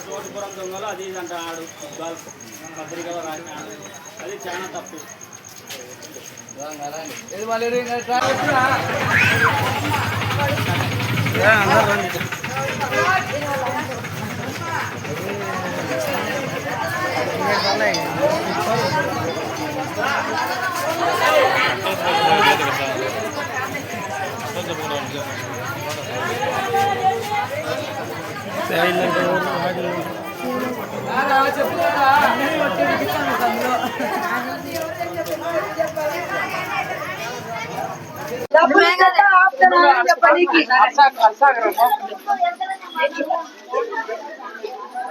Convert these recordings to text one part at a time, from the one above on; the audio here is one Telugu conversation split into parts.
తోటపురం దొంగలు అది ఇది అంటాడు పత్రికలో రాసినాడు, అది చాలా తప్పు.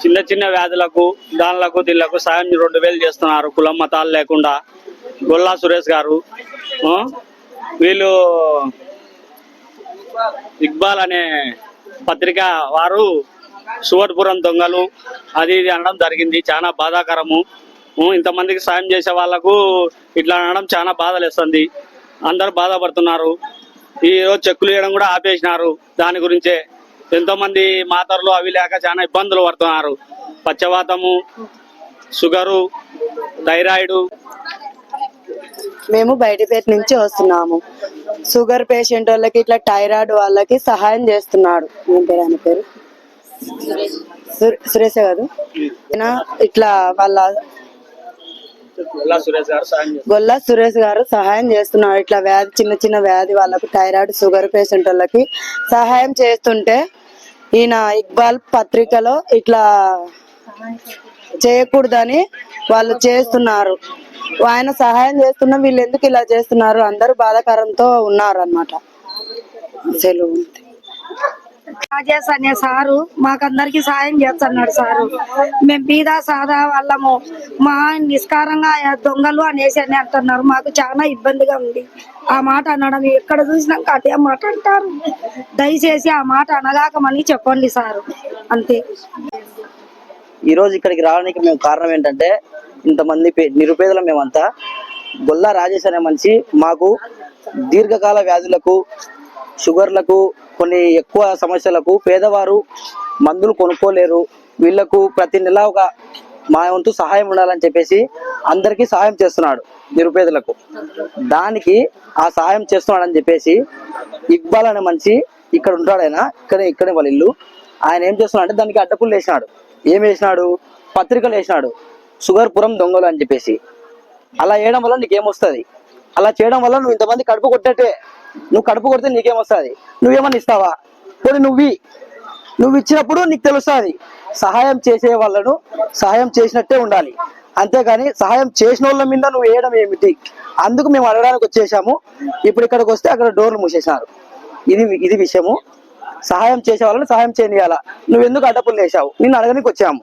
చిన్న చిన్న వ్యాధులకు దానిలకు దీళ్లకు సాయం 2000 చేస్తున్నారు కులం మతాలు లేకుండా. గొల్లా సురేష్ గారు వీళ్ళు ఇక్బాల్ అనే పత్రిక వారు సువర్పురం దొంగలు అది ఇది అనడం జరిగింది. చాలా బాధాకరము. ఇంతమందికి సాయం చేసే వాళ్లకు ఇట్లా అనడం చాలా బాధలేస్తుంది. అందరూ బాధపడుతున్నారు. ఈ రోజు చెక్కులు వేయడం కూడా ఆపేసినారు. దాని గురించే ఎంతో మంది మాతరులు అవి లేక చాలా ఇబ్బందులు పడుతున్నారు. పచ్చవాతము, షుగరు, థైరాయిడ్. మేము బయటపేట నుంచి వస్తున్నాము. షుగర్ పేషెంట్ వాళ్ళకి ఇట్లా థైరాయిడ్ వాళ్ళకి సహాయం చేస్తున్నాడు. ఏం పేరు ఆయన పేరు? సురేష్ కాదు, ఇట్లా వాళ్ళ గొల్లా సురేష్ గారు సహాయం చేస్తున్నారు. ఇట్లా వ్యాధి చిన్న చిన్న వ్యాధి వాళ్ళకు థైరాయిడ్ షుగర్ పేషెంట్ వాళ్ళకి సహాయం చేస్తుంటే ఈయన ఇక్బాల్ పత్రికలో ఇట్లా చేయకూడదని వాళ్ళు చేస్తున్నారు. ఆయన సహాయం చేస్తున్నా వీళ్ళు ఎందుకు ఇలా చేస్తున్నారు, అందరూ బాధాకరంతో ఉన్నారు అన్నమాట. సెలవు రాజేష్ అనే సారు మాకందరికి సాయం చేస్తున్నాడు సారు. మేము బీదా సాదా వాళ్ళము, మా నిష్కారంగా దొంగలు అనేసి అని అంటున్నారు. మాకు చాలా ఇబ్బందిగా ఉంది ఆ మాట అనడం. ఎక్కడ చూసినాక అదే మాట అంటారు. దయచేసి ఆ మాట అనగాకమని చెప్పండి సారు, అంతే. ఈ రోజు ఇక్కడికి రావడానికి మేము కారణం ఏంటంటే, ఇంతమంది నిరుపేదలు మేమంతా. గొల్లా రాజేష్ అనే మనిషి మాకు దీర్ఘకాల వ్యాధులకు, షుగర్లకు, కొన్ని ఎక్కువ సమస్యలకు పేదవారు మందులు కొనుక్కోలేరు. వీళ్లకు ప్రతి నెల ఒక మా వంతు సహాయం ఉండాలని చెప్పేసి అందరికీ సహాయం చేస్తున్నాడు నిరుపేదలకు. దానికి ఆ సహాయం చేస్తున్నాడని చెప్పేసి ఇక్బాల్ అనే మనిషి ఇక్కడ ఉంటాడు. ఆయన ఇక్కడే వాళ్ళ ఇల్లు. ఆయన ఏం చేస్తున్నాడు అంటే దానికి అడ్డపుల్లు వేసినాడు. ఏం వేసినాడు? పత్రికలు వేసినాడు, షుగర్పురం దొంగలు అని చెప్పేసి. అలా వేయడం వల్ల నీకేమొస్తుంది? అలా చేయడం వల్ల నువ్వు ఇంతమంది కడుపు కొట్టేటే. నువ్వు కడుపు కొడితే నీకేమొస్తుంది? నువ్వేమన్నా ఇస్తావా? పోనీ నువ్వు ఇచ్చినప్పుడు నీకు తెలుస్తుంది. సహాయం చేసే వాళ్ళను సహాయం చేసినట్టే ఉండాలి, అంతేగాని సహాయం చేసిన వాళ్ళ మీద నువ్వు వేయడం ఏమిటి? అందుకు మేము అడగడానికి వచ్చేసాము. ఇప్పుడు ఇక్కడికి వస్తే అక్కడ డోర్లు మూసేసినారు. ఇది విషయము. సహాయం చేసే వాళ్ళని సహాయం చేయనియాలా? నువ్వు ఎందుకు అడ్డపుల్లు వేసావు? నిన్ను అడగడానికి వచ్చాము.